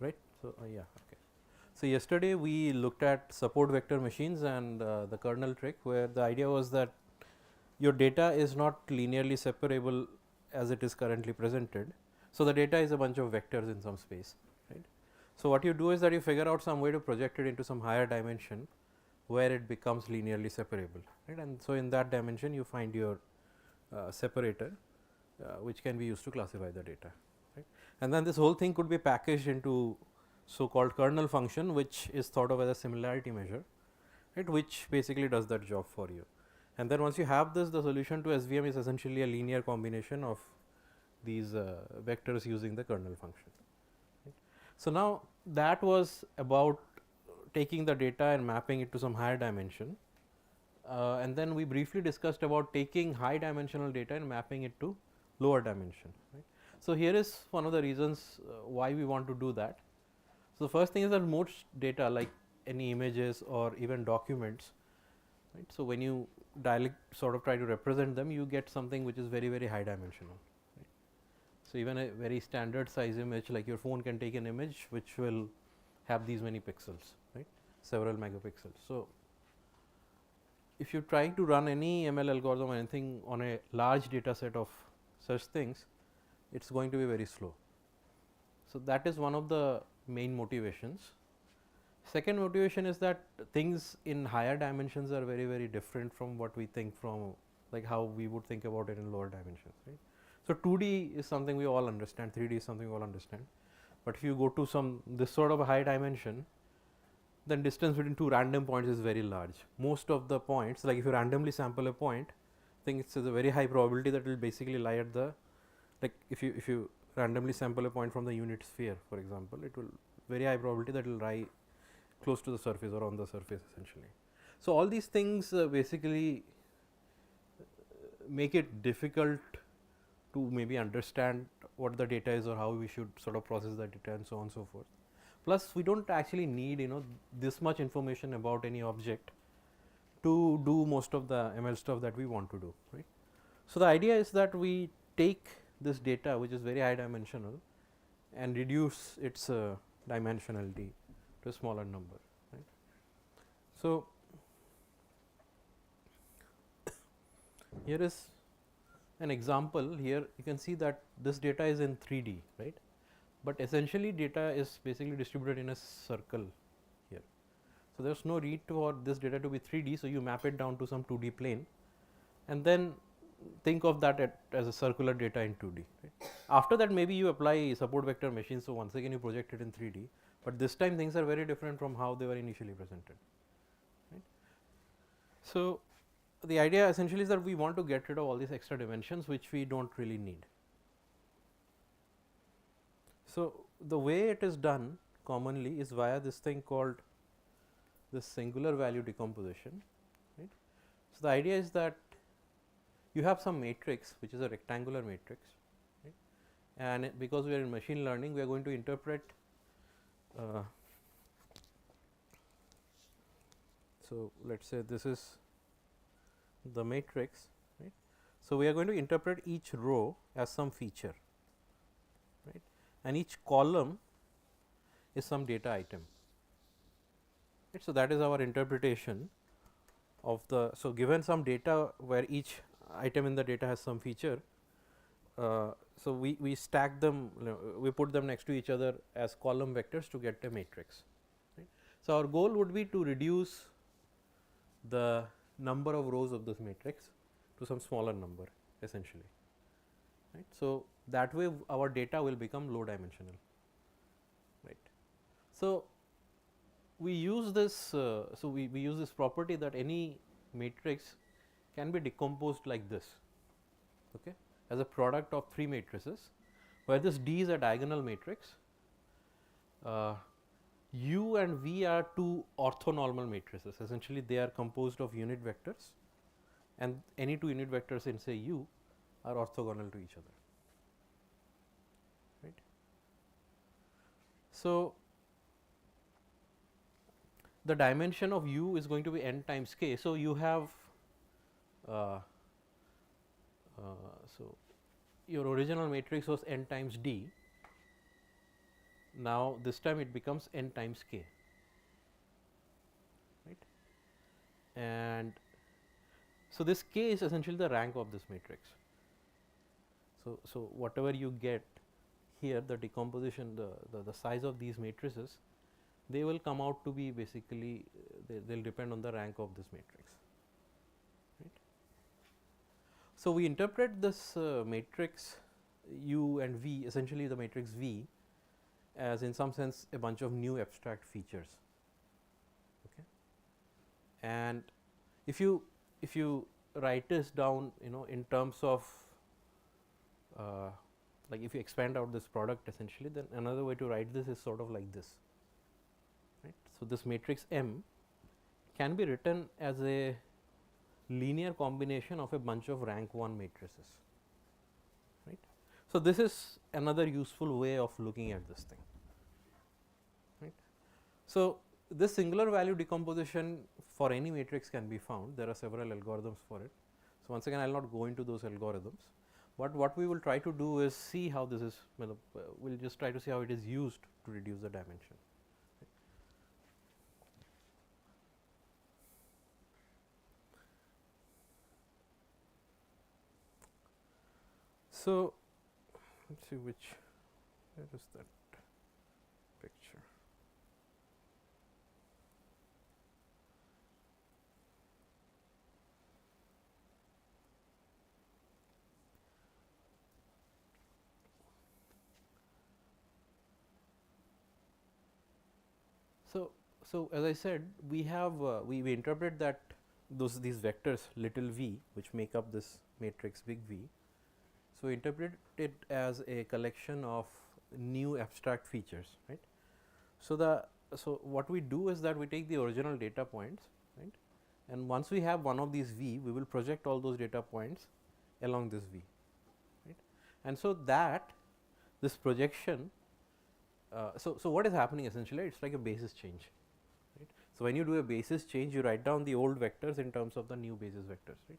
right. So, yeah, okay. So, yesterday we looked at support vector machines and the kernel trick, where the idea was that your data is not linearly separable as it is currently presented. So, the data is a bunch of vectors in some space, right. So, what you do is that you figure out some way to project it into some higher dimension where it becomes linearly separable, right. And so, in that dimension you find your separator which can be used to classify the data, right. And then this whole thing could be packaged into so called kernel function, which is thought of as a similarity measure, right, which basically does that job for you. And then once you have this, the solution to SVM is essentially a linear combination of these vectors using the kernel function, right. So, now that was about taking the data and mapping it to some higher dimension, and then we briefly discussed about taking high dimensional data and mapping it to lower dimension, right. So, here is one of the reasons why we want to do that. So, the first thing is that most data, like any images or even documents, right. So, when you sort of try to represent them, you get something which is very, very high dimensional, right. So, even a very standard size image like your phone can take an image which will have these many pixels, right, several megapixels. So, if you are trying to run any ML algorithm or anything on a large data set of such things, it is going to be very slow. So, that is one of the main motivations. Second motivation is that things in higher dimensions are very, very different from what we think from, like how we would think about it in lower dimensions, right. So, 2D is something we all understand, 3D is something we all understand, but if you go to some this sort of a high dimension, then distance between two random points is very large. Most of the points, like if you randomly sample a point, I think it's a very high probability that it will basically lie at the, like if you randomly sample a point from the unit sphere, for example, it will very high probability that it will lie close to the surface or on the surface essentially. So, all these things basically make it difficult to maybe understand what the data is or how we should sort of process the data and so on and so forth. Plus, we do not actually need this much information about any object to do most of the ML stuff that we want to do, right. So, the idea is that we take this data which is very high dimensional and reduce its dimensionality to a smaller number, right. So, here is an example. Here you can see that this data is in 3D, right, but essentially data is basically distributed in a circle here. So, there is no need for this data to be 3D. So, you map it down to some 2D plane and then think of that as a circular data in 2D, right. After that, maybe you apply support vector machines. So, once again you project it in 3D, but this time things are very different from how they were initially presented, right. So, the idea essentially is that we want to get rid of all these extra dimensions which we do not really need. So, the way it is done commonly is via this thing called this singular value decomposition, right. So, the idea is that you have some matrix which is a rectangular matrix, right, and because we are in machine learning, we are going to interpret so let us say this is the matrix, right. So, we are going to interpret each row as some feature, right, and each column is some data item, right. So, that is our interpretation of the. So, given some data where each item in the data has some feature, so we stack them, we put them next to each other as column vectors to get a matrix, right. So, our goal would be to reduce the number of rows of this matrix to some smaller number essentially, right. So, that way our data will become low dimensional, right. So, we use this so we use this property that any matrix can be decomposed like this, okay, as a product of 3 matrices, where this D is a diagonal matrix, U and V are 2 orthonormal matrices. Essentially, they are composed of unit vectors, and any 2 unit vectors in say U are orthogonal to each other, right. So, the dimension of U is going to be n times k. So, you have so your original matrix was n times D, Now this time it becomes n times k, right? And so this k is essentially the rank of this matrix. So whatever you get here, the decomposition, the size of these matrices, they will come out to be basically they will depend on the rank of this matrix, right. So we interpret this matrix U and V, essentially the matrix V, as in some sense a bunch of new abstract features, okay. And if you write this down, in terms of like if you expand out this product essentially, then another way to write this is sort of like this, right. So this matrix M can be written as a linear combination of a bunch of rank 1 matrices, right. So this is another useful way of looking at this thing, right. So this singular value decomposition for any matrix can be found. There are several algorithms for it. So once again, I will not go into those algorithms, but what we will try to do is see how this is, we will just try to see how it is used to reduce the dimension. So let's see where is that picture. So as I said, we have we interpret that these vectors little v, which make up this matrix big V. So interpret it as a collection of new abstract features, right. So what we do is that we take the original data points, right, and once we have one of these V, we will project all those data points along this V, right. And so that this projection, so what is happening essentially, it's like a basis change, right. So when you do a basis change, you write down the old vectors in terms of the new basis vectors, right,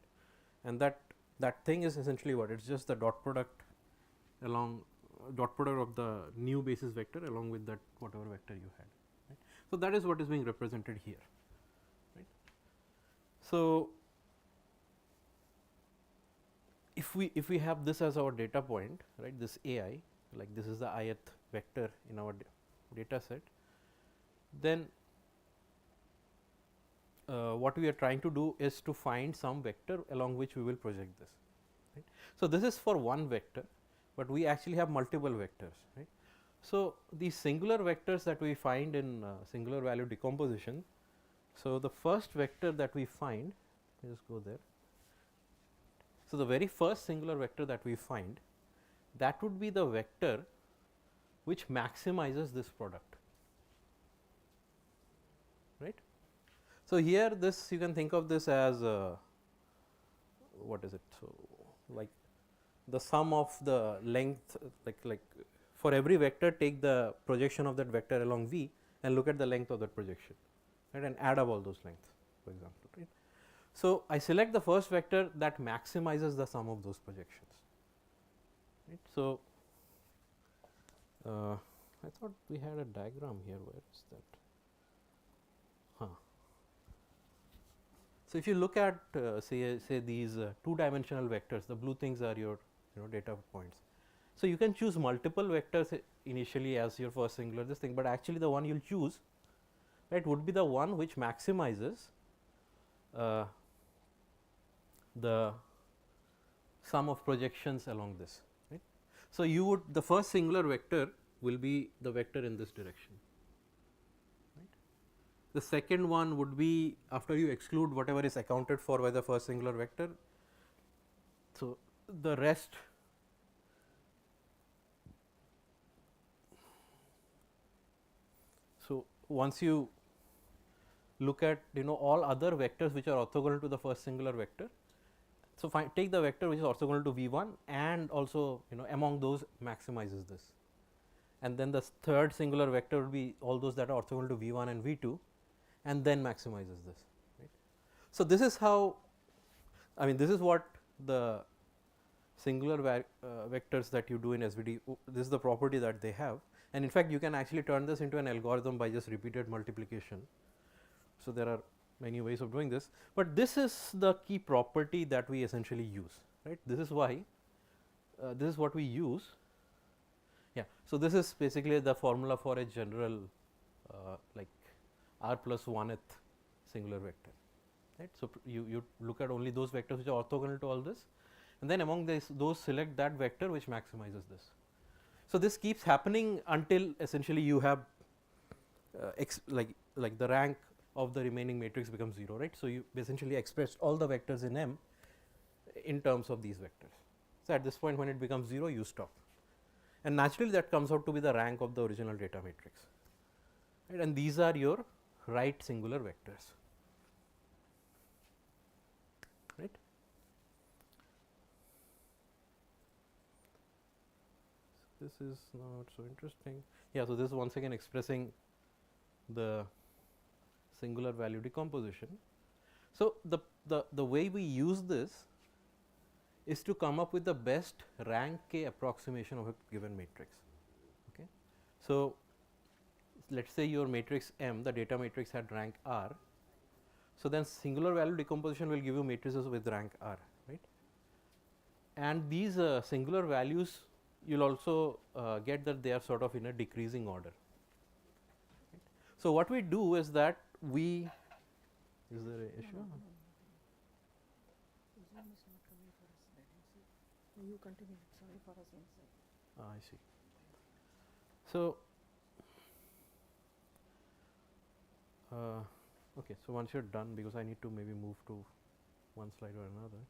and that thing is essentially what, it's just the dot product along dot product of the new basis vector along with that whatever vector you had, right. So that is what is being represented here, right. So if we have this as our data point, right, this ai, like this is the ith vector in our data set, then what we are trying to do is to find some vector along which we will project this, right. So this is for one vector, but we actually have multiple vectors, right. So these singular vectors that we find in singular value decomposition, so the first vector that we find, let's go there. So the very first singular vector that we find, that would be the vector which maximizes this product, right. So here this, you can think of this as what is it, so like the sum of the length, like for every vector take the projection of that vector along V and look at the length of that projection, right, and add up all those lengths, for example, right. So I select the first vector that maximizes the sum of those projections, right. So I thought we had a diagram here, where is that? So if you look at say these two-dimensional vectors, the blue things are your data points. So you can choose multiple vectors initially as your first singular this thing, but actually the one you'll choose, right, would be the one which maximizes the sum of projections along this, right. So you would, the first singular vector will be the vector in this direction. The second one would be after you exclude whatever is accounted for by the first singular vector. So the rest, so once you look at all other vectors which are orthogonal to the first singular vector, so take the vector which is orthogonal to V1 and also among those maximizes this, and then the third singular vector would be all those that are orthogonal to V1 and V2 and then maximizes this, right. So this is how, I mean, this is what the singular vectors that you do in SVD, this is the property that they have, And in fact, you can actually turn this into an algorithm by just repeated multiplication. So, there are many ways of doing this, but this is the key property that we essentially use, right. This is why this is what we use. Yeah. So, this is basically the formula for a general like r plus 1th singular vector, right. So, you look at only those vectors which are orthogonal to all this, and then among those select that vector which maximizes this. So, this keeps happening until essentially you have like the rank of the remaining matrix becomes 0, right. So, you essentially express all the vectors in M in terms of these vectors. So, at this point when it becomes 0, you stop, and naturally that comes out to be the rank of the original data matrix, right, and these are your right singular vectors, right. So, this is not so interesting. Yeah, so this is once again expressing the singular value decomposition. So, the way we use this is to come up with the best rank k approximation of a given matrix. Okay. So, let us say your matrix M, the data matrix had rank R. So, then singular value decomposition will give you matrices with rank R, right. And these singular values you will also get that they are sort of in a decreasing order. Right. So, what we do is that we, is there an issue? No. Zoom is not coming for us. Let me see. You continue. Sorry for us inside. I see. So, okay. So, once you are done, because I need to maybe move to one slide or another.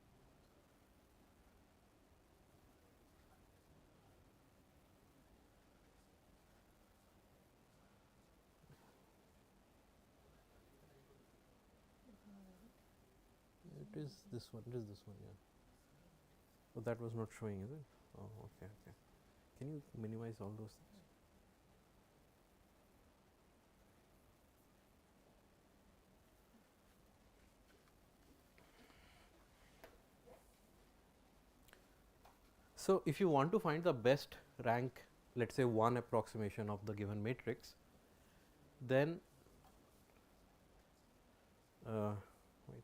It is this one. It is this one. Yeah. Oh, that was not showing, is it? Oh, okay. Okay. Can you minimize all those things? So, if you want to find the best rank, let us say 1 approximation of the given matrix, then wait.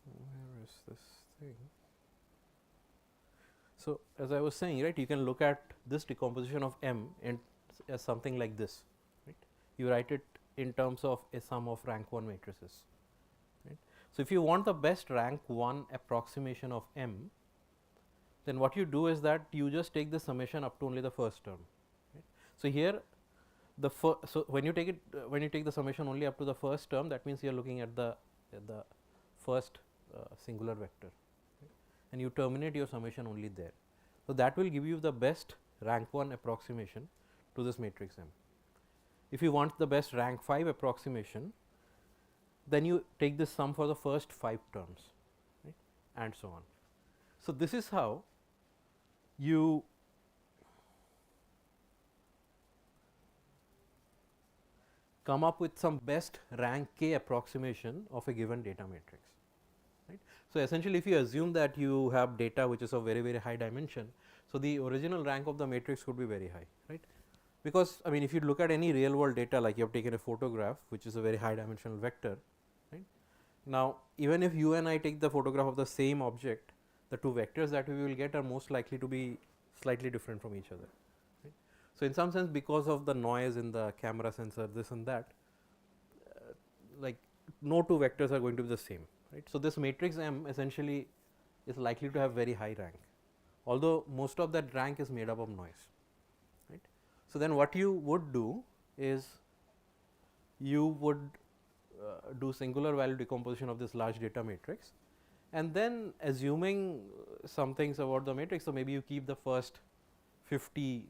Where is this thing? So, as I was saying, right, you can look at this decomposition of M and as something like this, right. You write it in terms of a sum of rank 1 matrices, right. So, if you want the best rank 1 approximation of M, then what you do is that you just take the summation up to only the first term, right. So, here the so when you take it when you take the summation only up to the first term, that means you are looking at the first singular vector, right, and you terminate your summation only there. So, that will give you the best rank 1 approximation to this matrix M. If you want the best rank 5 approximation, then you take this sum for the first 5 terms, right, and so on. So, this is how you come up with some best rank k approximation of a given data matrix, right. So, essentially if you assume that you have data which is of very, very high dimension, so the original rank of the matrix could be very high, right, because I mean if you look at any real world data, like you have taken a photograph which is a very high dimensional vector, right. Now, even if you and I take the photograph of the same object, the two vectors that we will get are most likely to be slightly different from each other, right. So, in some sense, because of the noise in the camera sensor, this and that, like no two vectors are going to be the same, right. So, this matrix M essentially is likely to have very high rank, although most of that rank is made up of noise, right. So, then what you would do is you would do singular value decomposition of this large data matrix, and then assuming some things about the matrix. So, maybe you keep the first 50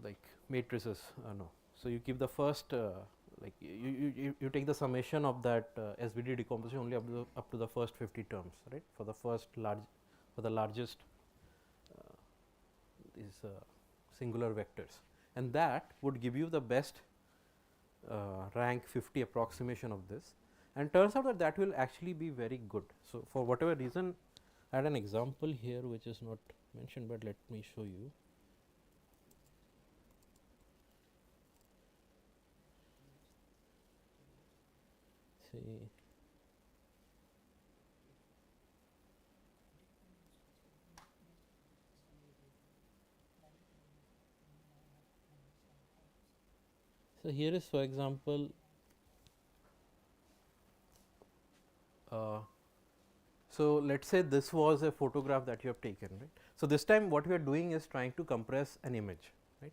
like matrices, no. So, you keep the first like you take the summation of that SVD decomposition only up to the first 50 terms, right, for the first for the largest these singular vectors, and that would give you the best rank 50 approximation of this, and turns out that that will actually be very good. So, for whatever reason, I had an example here which is not mentioned, but let me show you. See, so here is, for example, so let's say this was a photograph that you have taken, right? So this time what we are doing is trying to compress an image, right?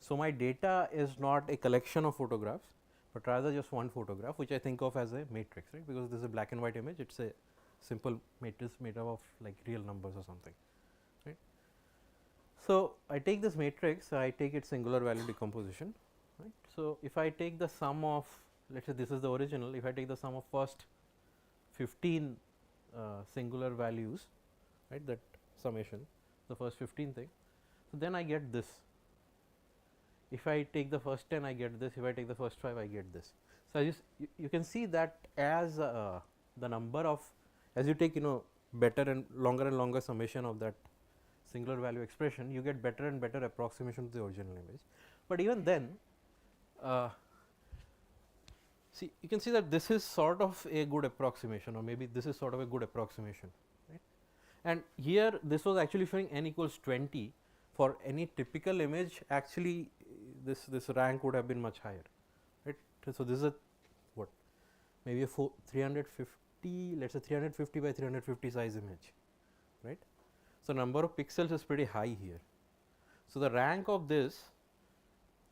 So my data is not a collection of photographs, but rather just one photograph, which I think of as a matrix, right? Because this is a black and white image, it's a simple matrix made up of like real numbers or something, right? So I take this matrix, I take its singular value decomposition, right? So if I take the sum of, let's say this is the original, if I take the sum of first 15 singular values, right, that summation, the first 15 thing, so then I get this. If I take the first 10, I get this. If I take the first 5, I get this. So you can see that as the number of, as you take better and longer summation of that singular value expression, you get better and better approximation to the original image. But even then, see, you can see that this is sort of a good approximation, or maybe this is sort of a good approximation, right? And here this was actually showing n equals 20. For any typical image, actually this rank would have been much higher, right? So this is a what, maybe a 350, let's say 350 by 350 size image, right? So number of pixels is pretty high here. So the rank of this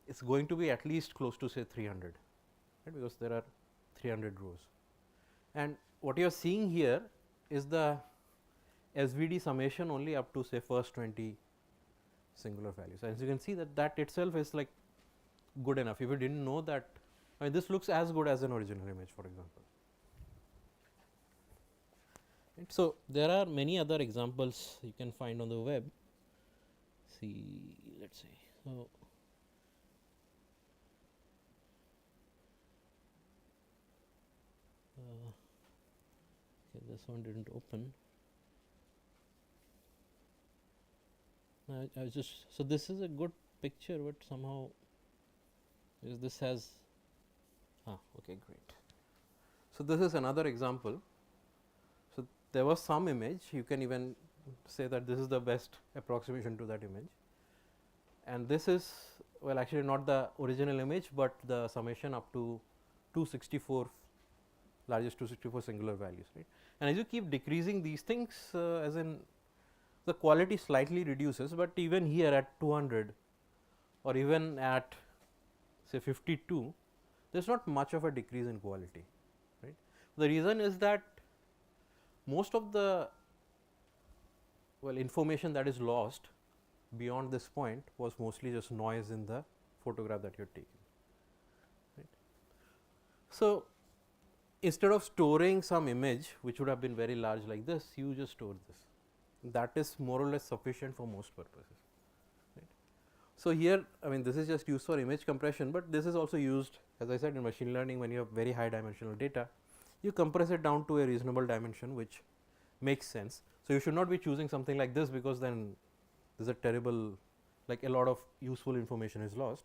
is going to be at least close to say 300, right? Because there are 300 rows. And what you are seeing here is the SVD summation only up to say first 20 singular values. As you can see that itself is like good enough. If you didn't know that, I mean, this looks as good as an original image, for example. Right. So there are many other examples you can find on the web. See, let's see. So okay, this one didn't open. I was just, so this is a good picture, but somehow this has, okay, great. So this is another example. So there was some image, you can even say that this is the best approximation to that image, and this is, well, actually not the original image, but the summation up to 264, largest 264 singular values, right? And as you keep decreasing these things, as in the quality slightly reduces, but even here at 200 or even at say 52, there is not much of a decrease in quality, right? The reason is that most of the, well, information that is lost beyond this point was mostly just noise in the photograph that you are taking, right? So instead of storing some image which would have been very large like this, you just store this. That is more or less sufficient for most purposes, right? So here, I mean, this is just used for image compression, but this is also used, as I said, in machine learning. When you have very high dimensional data, you compress it down to a reasonable dimension, which makes sense. So you should not be choosing something like this, because then there's a terrible, like a lot of useful information is lost.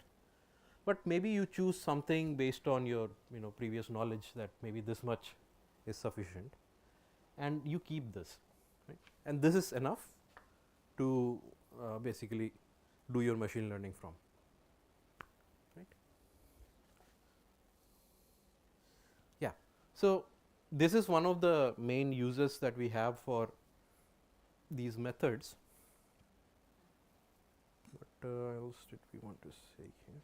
But maybe you choose something based on your previous knowledge that maybe this much is sufficient, and you keep this, right? And this is enough to basically do your machine learning from, right? Yeah. So this is one of the main uses that we have for these methods. But else did we want to say here?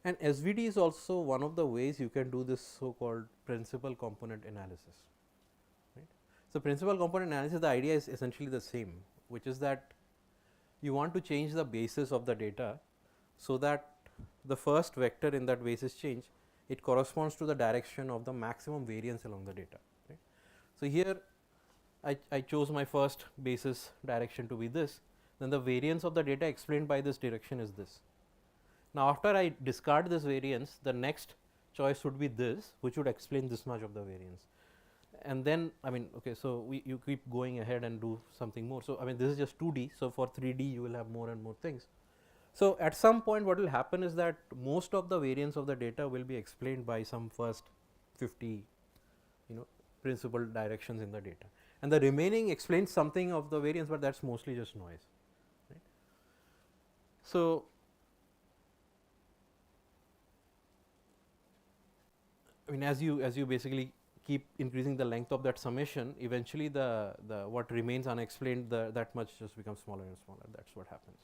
And SVD is also one of the ways you can do this so-called principal component analysis, right? So principal component analysis, the idea is essentially the same, which is that you want to change the basis of the data so that the first vector in that basis change, it corresponds to the direction of the maximum variance along the data, right? So here I chose my first basis direction to be this, then the variance of the data explained by this direction is this. Now, after I discard this variance, the next choice would be this, which would explain this much of the variance. And then, I mean, okay, so you keep going ahead and do something more. So, I mean, this is just 2D. So, for 3D, you will have more and more things. So, at some point, what will happen is that most of the variance of the data will be explained by some first 50, principal directions in the data, and the remaining explains something of the variance, but that's mostly just noise. Right? So, I mean, as you basically keep increasing the length of that summation, eventually the what remains unexplained, that much just becomes smaller and smaller. That's what happens.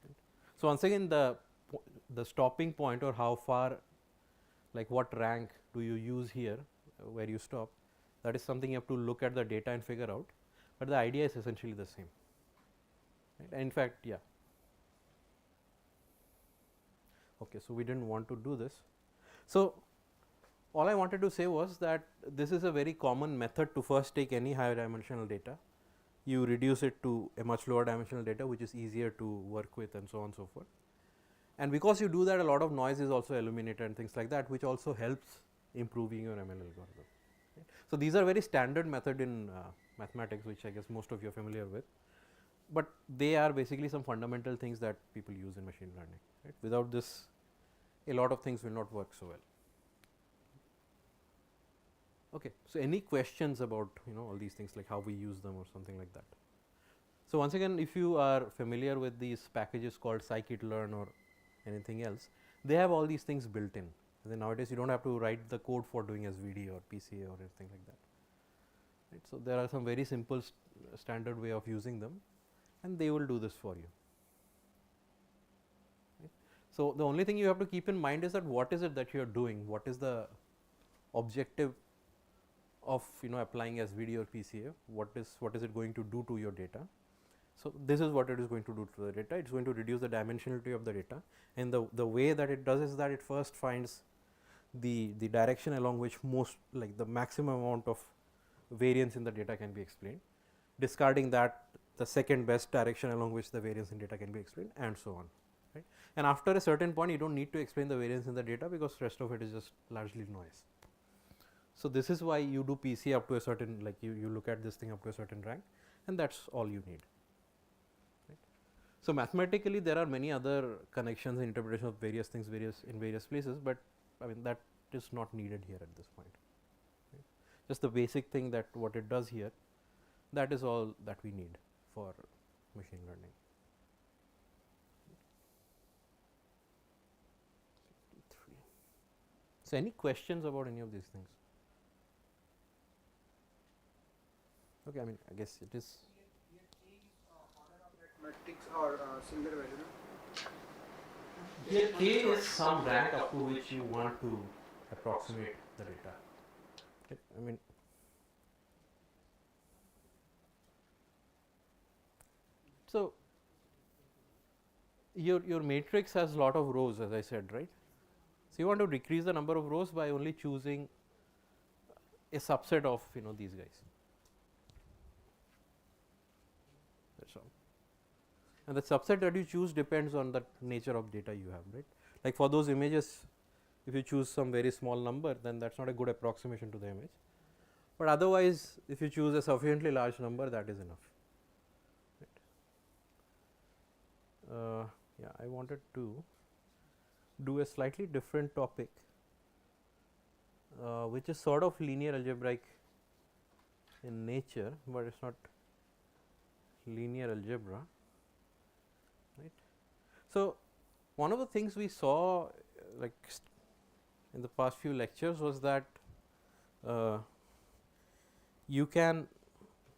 Right? So, once again, the stopping point, or how far, like what rank do you use here, where you stop, that is something you have to look at the data and figure out, but the idea is essentially the same. Right? In fact, yeah. Okay, so we didn't want to do this. So, all I wanted to say was that this is a very common method to first take any higher dimensional data, you reduce it to a much lower dimensional data, which is easier to work with, and so on and so forth. And because you do that, a lot of noise is also eliminated and things like that, which also helps improving your ML algorithm. Right? So, these are very standard method in mathematics, which I guess most of you are familiar with, but they are basically some fundamental things that people use in machine learning. Right? Without this, a lot of things will not work so well. Okay, so any questions about all these things, like how we use them or something like that? So, once again, if you are familiar with these packages called scikit-learn or anything else, they have all these things built in. And then nowadays you don't have to write the code for doing SVD or PCA or anything like that. Right? So, there are some very simple standard way of using them, and they will do this for you. Right? So, the only thing you have to keep in mind is that what is it that you are doing, what is the objective of applying SVD or PCA, what is it going to do to your data. So, this is what it is going to do to the data. It is going to reduce the dimensionality of the data, and the way that it does is that it first finds the direction along which the maximum amount of variance in the data can be explained, discarding that the second best direction along which the variance in data can be explained, and so on. Right? And after a certain point, you don't need to explain the variance in the data, because rest of it is just largely noise. So, this is why you do PCA up to a certain, like you look at this thing up to a certain rank, and that is all you need. Right? So, mathematically there are many other connections and interpretation of various things in various places, but I mean that is not needed here at this point. Right? Just the basic thing, that what it does here, that is all that we need for machine learning. So, any questions about any of these things? Okay, I mean, I guess it is. Matrix or similar value. Here k is some rank up to which you want to approximate the data. Okay, I mean, so your matrix has lot of rows, as I said, right? So, you want to decrease the number of rows by only choosing a subset of these guys. That's all. And the subset that you choose depends on the nature of data you have, right? Like for those images, if you choose some very small number, then that is not a good approximation to the image. But otherwise, if you choose a sufficiently large number, that is enough. Right? Yeah, I wanted to do a slightly different topic, which is sort of linear algebraic in nature, but it is not linear algebra. Right. So, one of the things we saw like in the past few lectures was that you can,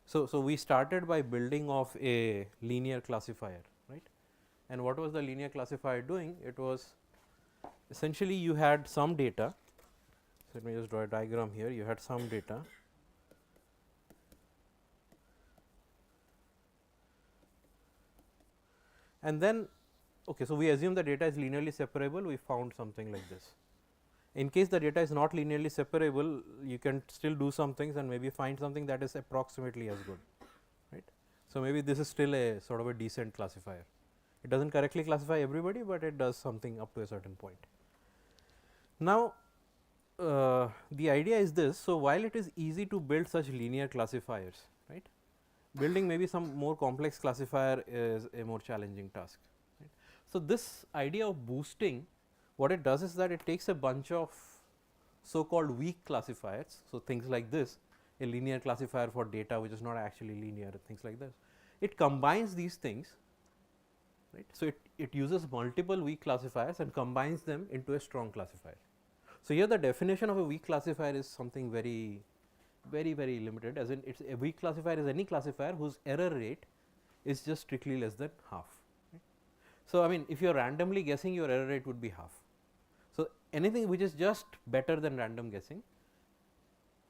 so we started by building off a linear classifier, right? And what was the linear classifier doing? It was essentially you had some data. So, let me just draw a diagram here. You had some data, and then okay, so we assume the data is linearly separable. We found something like this. In case the data is not linearly separable, you can still do some things and maybe find something that is approximately as good, right? So, maybe this is still a sort of a decent classifier. It does not correctly classify everybody, but it does something up to a certain point. Now, the idea is this. So, while it is easy to build such linear classifiers, right, building maybe some more complex classifier is a more challenging task. Right. So, this idea of boosting, what it does is that it takes a bunch of so called weak classifiers. So, things like this, a linear classifier for data which is not actually linear, things like this. It combines these things, right. So, it uses multiple weak classifiers and combines them into a strong classifier. So, here the definition of a weak classifier is something very limited, as in a weak classifier is any classifier whose error rate is just strictly less than half. Right. So, I mean if you are randomly guessing, your error rate would be half. So, anything which is just better than random guessing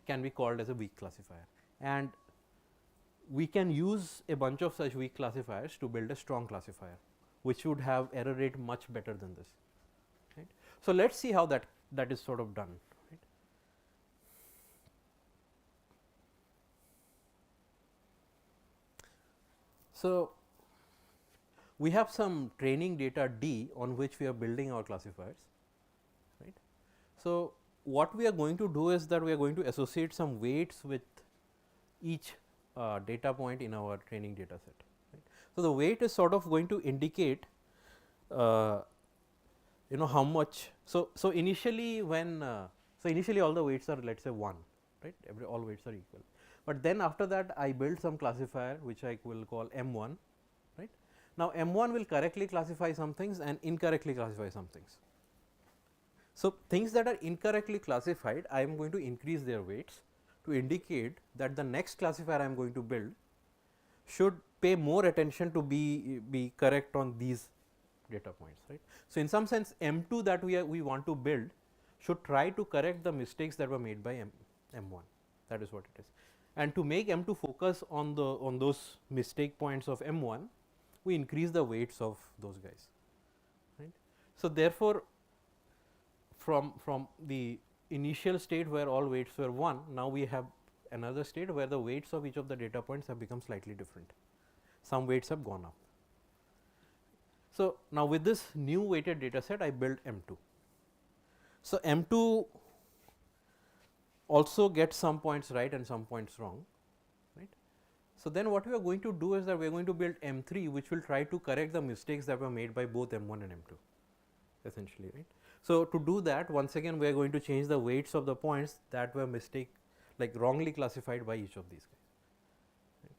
can be called as a weak classifier, and we can use a bunch of such weak classifiers to build a strong classifier which would have error rate much better than this. Right. So, let us see how that is sort of done. Right. So, we have some training data D on which we are building our classifiers. Right. So, what we are going to do is that we are going to associate some weights with each data point in our training data set. Right. So, the weight is sort of going to indicate how much. So, initially when so initially all the weights are, let us say 1, right, all weights are equal, but then after that I build some classifier which I will call M1. Right. Now, M1 will correctly classify some things and incorrectly classify some things. So, things that are incorrectly classified, I am going to increase their weights to indicate that the next classifier I am going to build should pay more attention to be correct on these data points. Right. So, in some sense M2 that we want to build should try to correct the mistakes that were made by M1, that is what it is. And to make M2 focus on those mistake points of M1, we increase the weights of those guys. Right. So, therefore, from the initial state where all weights were 1, now we have another state where the weights of each of the data points have become slightly different. Some weights have gone up. So, now with this new weighted data set I built M2. So, M2 also gets some points right and some points wrong. Right. So, then what we are going to do is that we are going to build M3 which will try to correct the mistakes that were made by both M1 and M2 essentially. Right. So, to do that, once again we are going to change the weights of the points that were wrongly classified by each of these guys, right,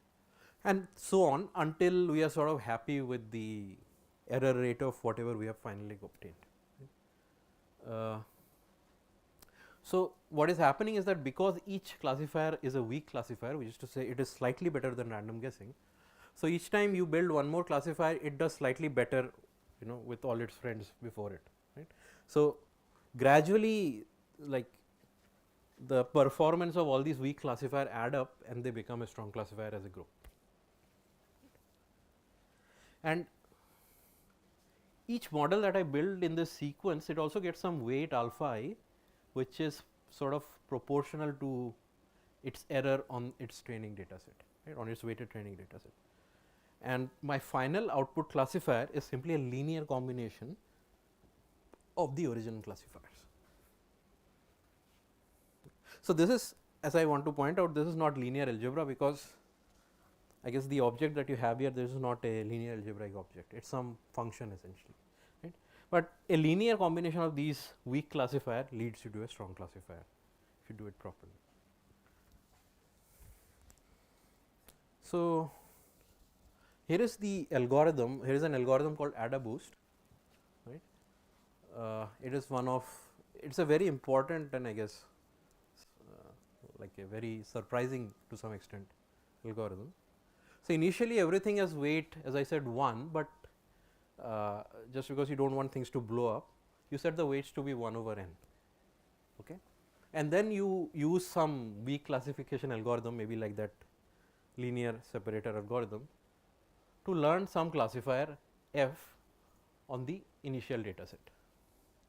and so on until we are sort of happy with the error rate of whatever we have finally obtained. Right. So, what is happening is that because each classifier is a weak classifier, which is to say it is slightly better than random guessing. So, each time you build one more classifier, it does slightly better with all its friends before it. Right. So, gradually the performance of all these weak classifier add up and they become a strong classifier as a group. And each model that I build in this sequence, it also gets some weight alpha I, which is sort of proportional to its error on its training data set, right, on its weighted training data set. And my final output classifier is simply a linear combination of the original classifiers. So, this is, as I want to point out, this is not linear algebra, because I guess the object that you have here, this is not a linear algebraic object, it is some function essentially, right. But a linear combination of these weak classifier leads you to a strong classifier if you do it properly. So, here is the algorithm, here is an algorithm called AdaBoost, right. It is one of, it is a very important and I guess like a very surprising to some extent algorithm. So, initially everything has weight, as I said, 1, but just because you do not want things to blow up, you set the weights to be 1 over n, okay. And then you use some weak classification algorithm, maybe like that linear separator algorithm, to learn some classifier f on the initial data set,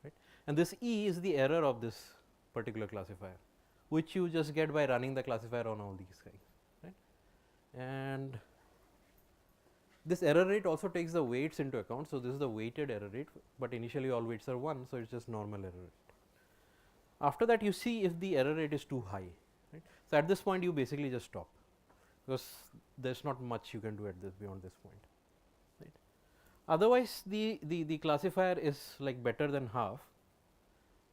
right. And this E is the error of this particular classifier, which you just get by running the classifier on all these guys, right. And This error rate also takes the weights into account. So, this is the weighted error rate, but initially all weights are 1. So, it is just normal error rate. After that, you see if the error rate is too high. Right. So, at this point you basically just stop, because there is not much you can do at this beyond this point. Right. Otherwise, the classifier is like better than half.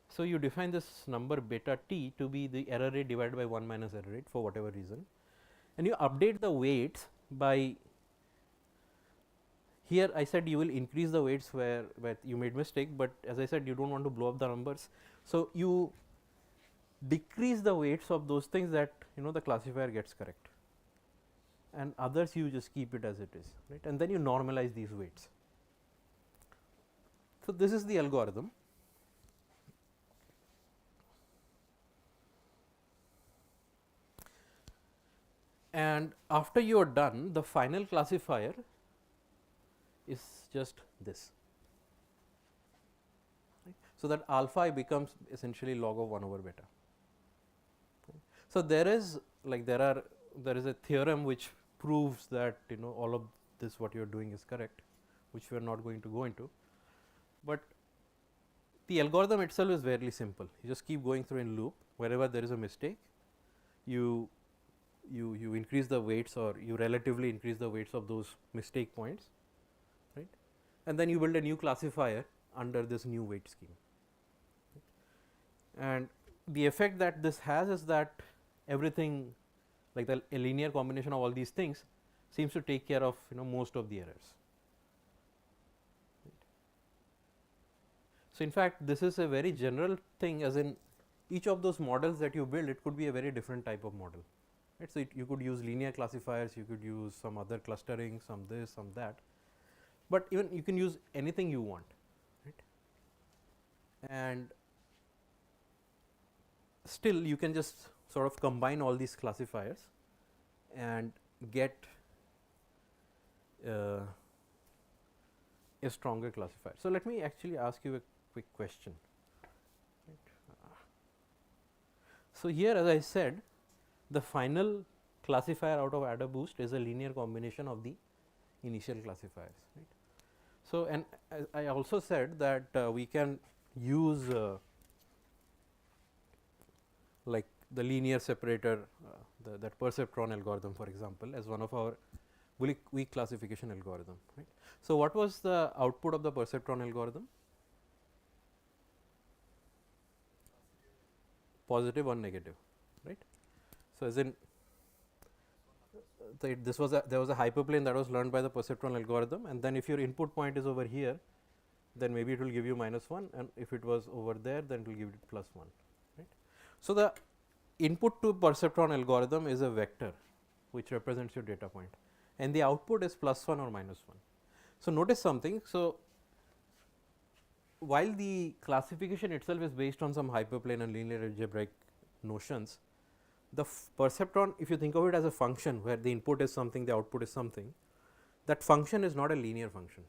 So, you define this number beta t to be the error rate divided by 1 minus error rate for whatever reason, and you update the weights by, here I said you will increase the weights where you made mistake, but as I said you do not want to blow up the numbers. So, you decrease the weights of those things that the classifier gets correct, and others you just keep it as it is, right, and then you normalize these weights. So, this is the algorithm. And after you are done, the final classifier is just this. Right. So, that alpha I becomes essentially log of 1 over beta. Right. So, there is a theorem which proves that all of this what you are doing is correct, which we are not going to go into, but the algorithm itself is very simple. You just keep going through in loop. Wherever there is a mistake, you increase the weights, or you relatively increase the weights of those mistake points, right, and then you build a new classifier under this new weight scheme. Right. And the effect that this has is that everything, like a linear combination of all these things, seems to take care of most of the errors. Right. So, in fact, this is a very general thing, as in each of those models that you build, it could be a very different type of model. Right. So, you could use linear classifiers, you could use some other clustering, some this, some that, but even you can use anything you want, right, and still you can just sort of combine all these classifiers and get a stronger classifier. So, let me actually ask you a quick question. Right. So, here as I said, the final classifier out of adder boost is a linear combination of the initial classifiers. Right. So, and I also said that we can use like the linear separator, that perceptron algorithm for example, as one of our weak classification algorithm. Right. So, what was the output of the perceptron algorithm? Positive or negative, right. So, as in there was a hyperplane that was learned by the perceptron algorithm, and then if your input point is over here, then maybe it will give you -1, and if it was over there, then it will give you +1. Right. So, the input to perceptron algorithm is a vector which represents your data point, and the output is +1 or -1. So, notice something. So, while the classification itself is based on some hyperplane and linear algebraic notions, the perceptron, if you think of it as a function where the input is something, the output is something, that function is not a linear function.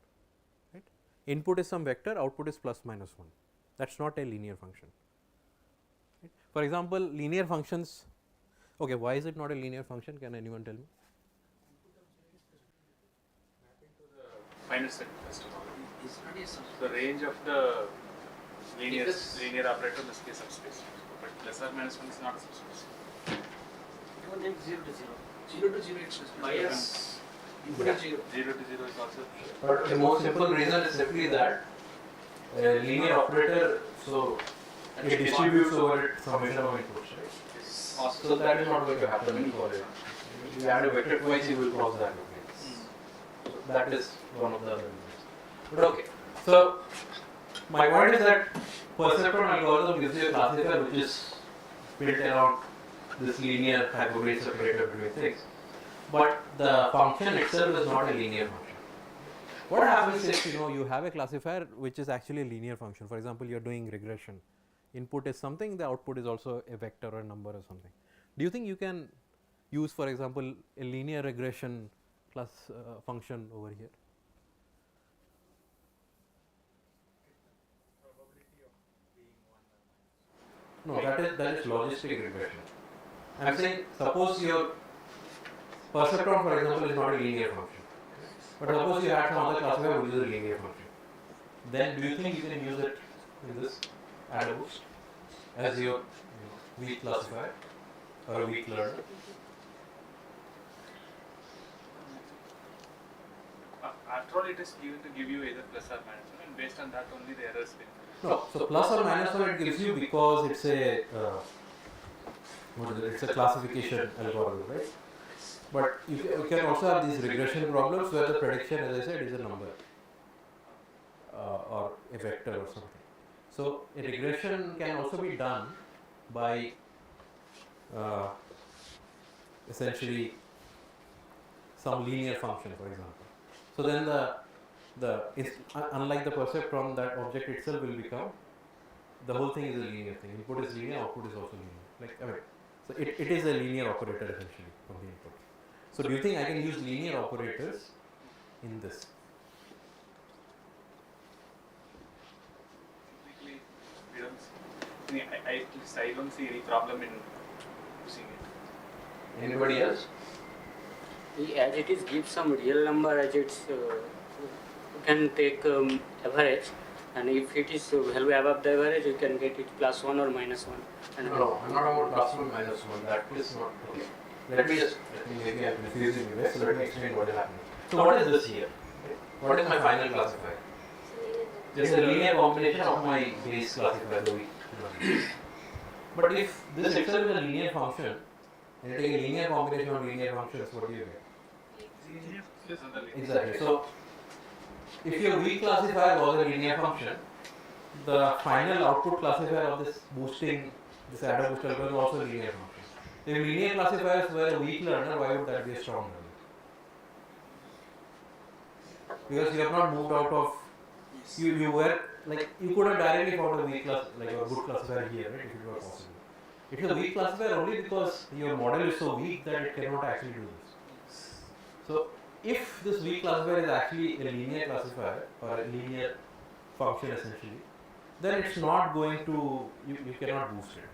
Right. Input is some vector, output is +-1. That is not a linear function. Right. For example, linear functions. Okay, why is it not a linear function? Can anyone tell me? Final set first of all. The range of the linear operator in this case subspace, but ±1 is not a subspace. You name 0 to 0. 0 to 0 it's Bias. input is 0. 0 to 0 is also. But the most simple reason is simply that a linear operator, so it distributes over summation of inputs, right? So that is not going to happen in Korea. If you add a vector twice, you will cross that. So that is one of the other reasons. But okay, so my point is that perceptron algorithm gives you a classifier which is built around this linear hyperplane separator between things, but the function itself is not a linear function. What happens if you have a classifier which is actually a linear function? For example, you are doing regression. Input is something, the output is also a vector or a number or something. Do you think you can use, for example, a linear regression plus function over here? No, that is logistic regression. I am saying, suppose your perceptron, for example, is not a linear function. But suppose you had some other classifier which is a linear function. Then do you think you can use it in this add a boost as your weak classifier or a weak learner? After all, it is given to give you either plus or minus 1, and based on that only the errors will. No, so plus or minus 1 it gives you because it's a what is it? It's a classification algorithm, right? But you can also have these regression problems where the prediction, as I said, is a number or a vector or something. So a regression can also be done by essentially some linear function, for example. So then unlike the perceptron, that object itself will become, the whole thing is a linear thing. Input is linear, output is also linear. Like I mean, so it is a linear operator essentially from the input. So do you think I can use linear operators in this? Technically, we don't see, at least I don't see any problem in using it. Anybody else? As it is give some real number as it's you can take average, and if it is value above the average you can get it plus 1 or minus 1. And No, I'm not about plus 1 minus 1. That is not okay. Maybe I'm confusing you guys. So let me explain what is happening. So what is this here? What is my final classifier? Just a linear combination of my base classifier, the weak. But if this itself is a linear function, and you take a linear combination of linear functions, what do you get? Yes, on the linear. Exactly. So if your weak classifier was a linear function, the final output classifier of this boosting, this adder booster algorithm was also a linear function. If linear classifiers were a weak learner, why would that be a strong learner? Because you have not moved out of, you were like, you could have directly found a weak class, like a good classifier here, right, if it were possible. It is a weak classifier only because your model is so weak that it cannot actually do this. So if this weak classifier is actually a linear classifier or a linear function essentially, then it's not going to, you cannot boost it.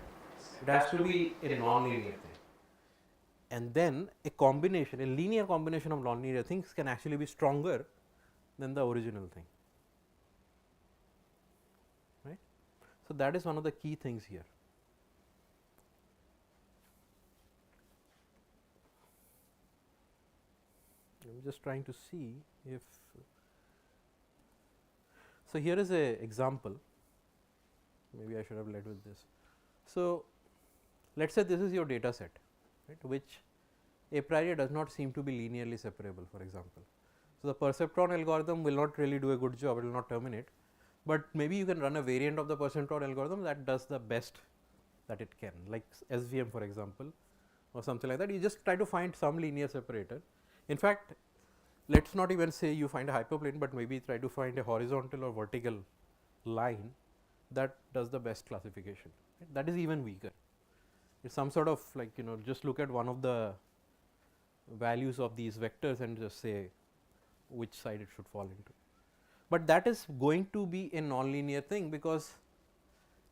It has to be a non-linear thing. And then a combination, a linear combination of non-linear things can actually be stronger than the original thing. Right? So that is one of the key things here. I'm just trying to see if, so here is a example, maybe I should have led with this. So let us say this is your data set, right, which a priori does not seem to be linearly separable, for example. So the perceptron algorithm will not really do a good job, it will not terminate, but maybe you can run a variant of the perceptron algorithm that does the best that it can, like SVM for example, or something like that. You just try to find some linear separator. In fact, let us not even say you find a hyperplane, but maybe try to find a horizontal or vertical line that does the best classification. Right? That is even weaker. It's some sort of like, just look at one of the values of these vectors and just say which side it should fall into. But that is going to be a non-linear thing because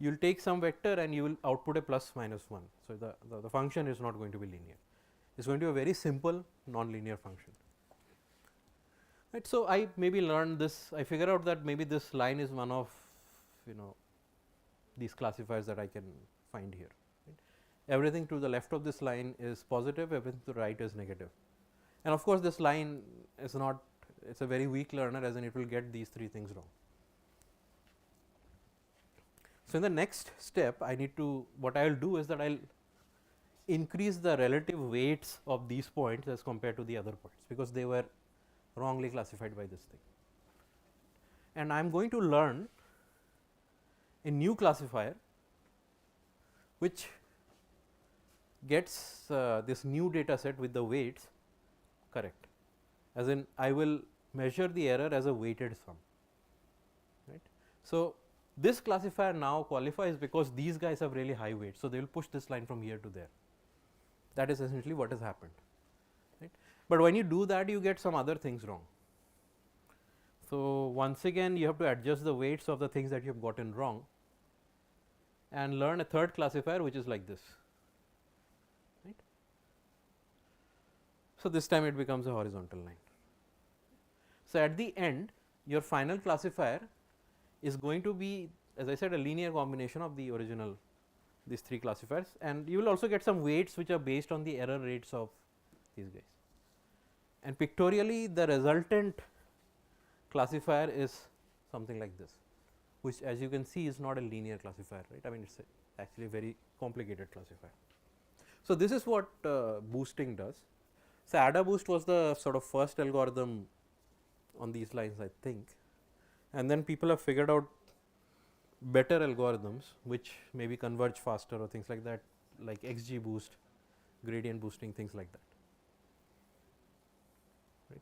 you will take some vector and you will output a plus minus 1. So the function is not going to be linear. It's going to be a very simple non-linear function. Right. So I maybe learned this, I figure out that maybe this line is one of these classifiers that I can find here. Right. Everything to the left of this line is positive, everything to the right is negative. And of course, this line is not, it's a very weak learner, as in it will get these three things wrong. So in the next step, I need to, what I will do is that I will increase the relative weights of these points as compared to the other points, because they were wrongly classified by this thing. And I am going to learn a new classifier which gets this new data set with the weights correct, as in I will measure the error as a weighted sum. Right. So this classifier now qualifies because these guys have really high weights, so they will push this line from here to there. That is essentially what has happened. Right. But when you do that, you get some other things wrong. So once again, you have to adjust the weights of the things that you have gotten wrong and learn a third classifier which is like this. So this time it becomes a horizontal line. So, at the end your final classifier is going to be, as I said, a linear combination of the original these three classifiers, and you will also get some weights which are based on the error rates of these guys. And pictorially the resultant classifier is something like this, which as you can see is not a linear classifier, right. I mean it is actually a very complicated classifier. So, this is what boosting does. So, ADA boost was the sort of first algorithm on these lines, I think, and then people have figured out better algorithms which maybe converge faster or things like that, like XG boost, gradient boosting, things like that, right.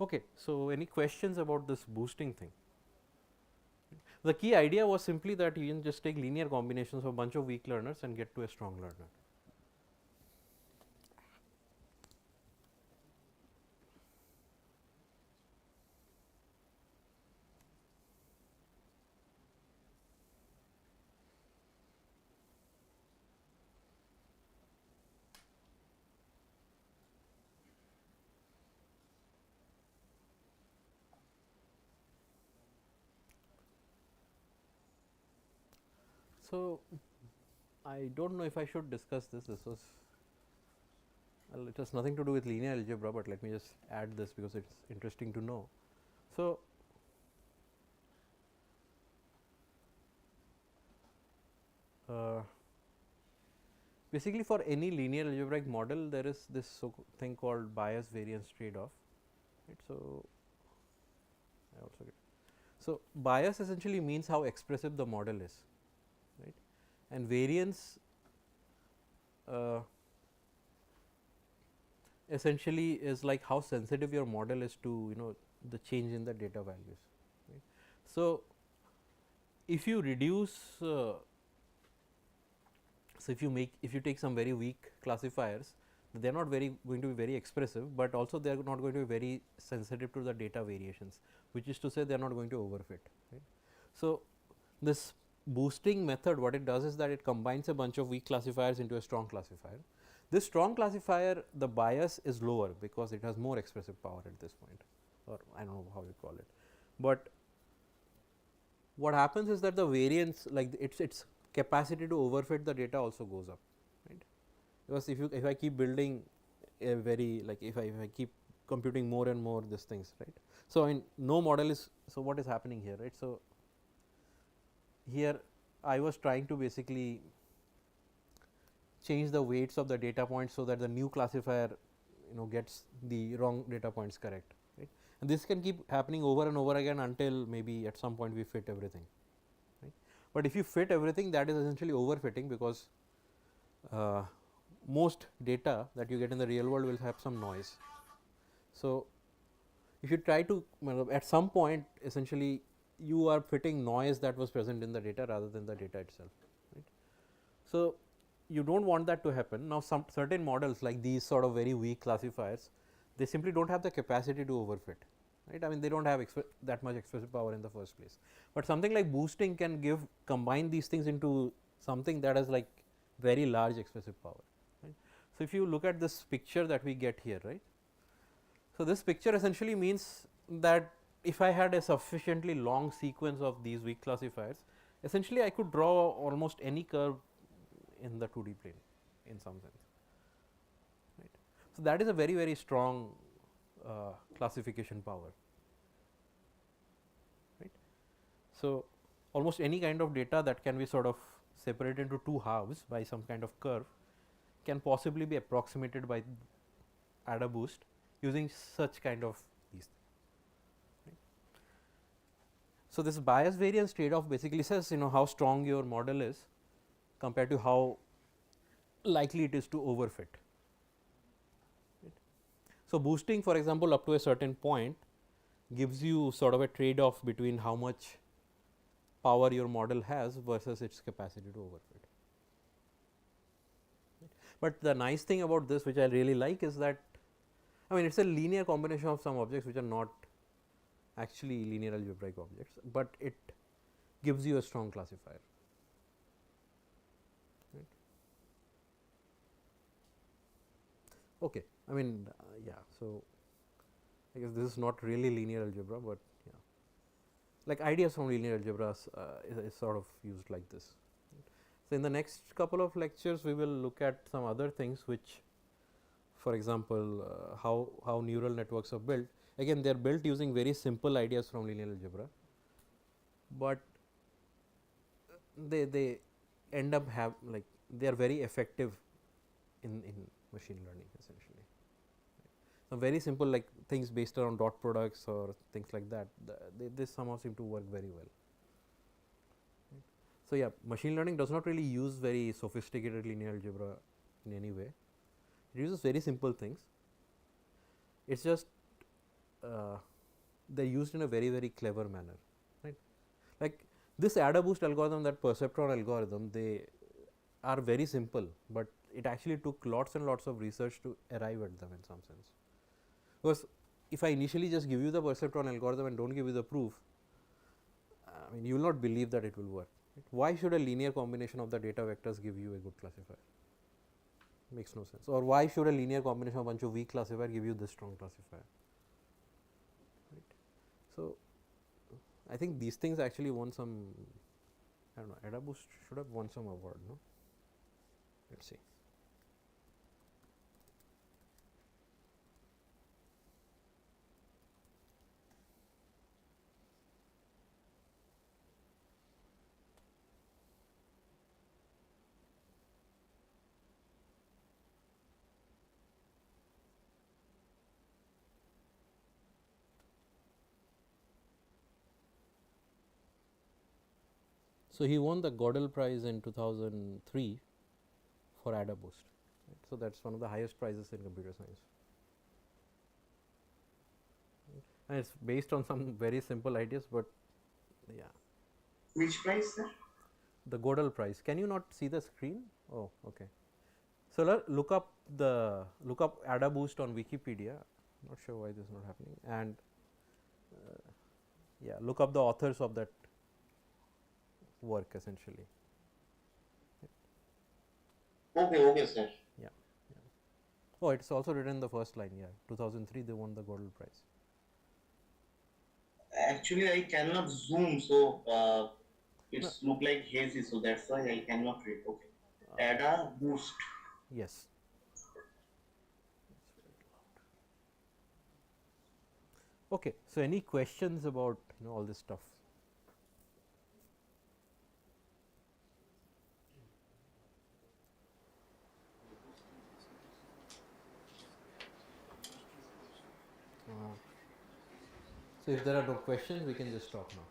Okay, so any questions about this boosting thing? The key idea was simply that you can just take linear combinations of a bunch of weak learners and get to a strong learner. So, I do not know if I should discuss this. This was, well, it has nothing to do with linear algebra, but let me just add this because it is interesting to know. So, basically for any linear algebraic model there is this thing called bias variance trade off, right. So, I also get, so bias essentially means how expressive the model is, right, and variance essentially is like how sensitive your model is to the change in the data values, right. So, if you reduce so if you take some very weak classifiers, they are not going to be very expressive, but also they are not going to be very sensitive to the data variations, which is to say they are not going to overfit, right. So, this boosting method what it does is that it combines a bunch of weak classifiers into a strong classifier. This strong classifier, the bias is lower because it has more expressive power at this point, or I do not know how you call it. But what happens is that the variance, like its capacity to overfit the data also goes up, right, because if I keep building a very, like if I keep computing more and more these things, right. So, I mean no model is, so what is happening here, right. So, here I was trying to basically change the weights of the data points, so that the new classifier gets the wrong data points correct, right. And this can keep happening over and over again until maybe at some point we fit everything, right. But if you fit everything, that is essentially overfitting, because most data that you get in the real world will have some noise. So, if you try to at some point essentially you are fitting noise that was present in the data rather than the data itself, right. So, you do not want that to happen. Now, some certain models like these sort of very weak classifiers, they simply do not have the capacity to overfit, right. I mean they do not have that much expressive power in the first place, but something like boosting can combine these things into something that has like very large expressive power, right. So, if you look at this picture that we get here, right. So, this picture essentially means that if I had a sufficiently long sequence of these weak classifiers, essentially I could draw almost any curve in the 2D plane in some sense, right. So, that is a very strong classification power, right. So, almost any kind of data that can be sort of separated into two halves by some kind of curve can possibly be approximated by ADA boost using such kind of these, right. So, this bias variance trade off basically says how strong your model is compared to how likely it is to overfit, right. So, boosting for example up to a certain point gives you sort of a trade off between how much power your model has versus its capacity to overfit, right. But the nice thing about this, which I really like, is that I mean it is a linear combination of some objects which are not actually linear algebraic objects, but it gives you a strong classifier, right. Okay. I mean, yeah. So I guess this is not really linear algebra, but yeah, like ideas from linear algebra is sort of used like this. So in the next couple of lectures, we will look at some other things, which, for example, how neural networks are built. Again, they are built using very simple ideas from linear algebra, but they end up like they are very effective in machine learning essentially. Some very simple like things based around dot products or things like that, they somehow seem to work very well. So yeah, machine learning does not really use very sophisticated linear algebra in any way. It uses very simple things. It's just they're used in a very clever manner, right? Like this AdaBoost algorithm, that perceptron algorithm, they are very simple, but it actually took lots and lots of research to arrive at them in some sense. Because if I initially just give you the perceptron algorithm and don't give you the proof, I mean, you will not believe that it will work. Right? Why should a linear combination of the data vectors give you a good classifier? Makes no sense. Or why should a linear combination of a bunch of weak classifier give you this strong classifier? Right. So I think these things actually won some. I don't know. AdaBoost should have won some award, no? Let's see. So he won the Gödel Prize in 2003 for AdaBoost. Right? So that's one of the highest prizes in computer science. Right? And it's based on some very simple ideas, but yeah. Which price, sir? The Gödel Prize. Can you not see the screen? Oh, okay. So look up AdaBoost on Wikipedia. Not sure why this is not happening. And yeah, look up the authors of that work essentially. Okay, sir. Yeah. Oh, it's also written in the first line. Yeah, 2003 they won the Gödel Prize. Actually, I cannot zoom, so No. it's look like hazy, so that's why I cannot read. Okay. Ada boost. Yes. Okay. So any questions about all this stuff? So if there are no questions, we can just stop now.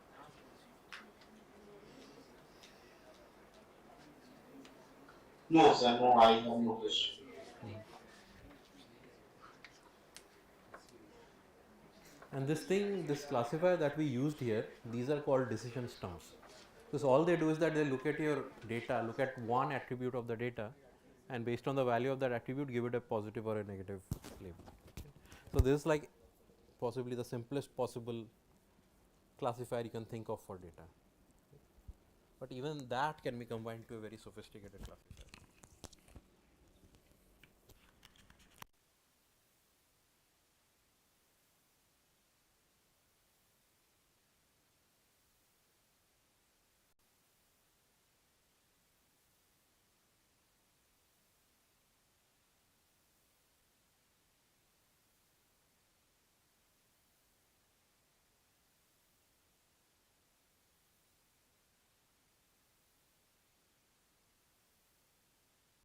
No, sir. No, I have no question. And this classifier that we used here, these are called decision stumps. Because all they do is that they look at your data, look at one attribute of the data, and based on the value of that attribute, give it a positive or a negative label. So this is like possibly the simplest possible classifier you can think of for data. But even that can be combined to a very sophisticated classifier.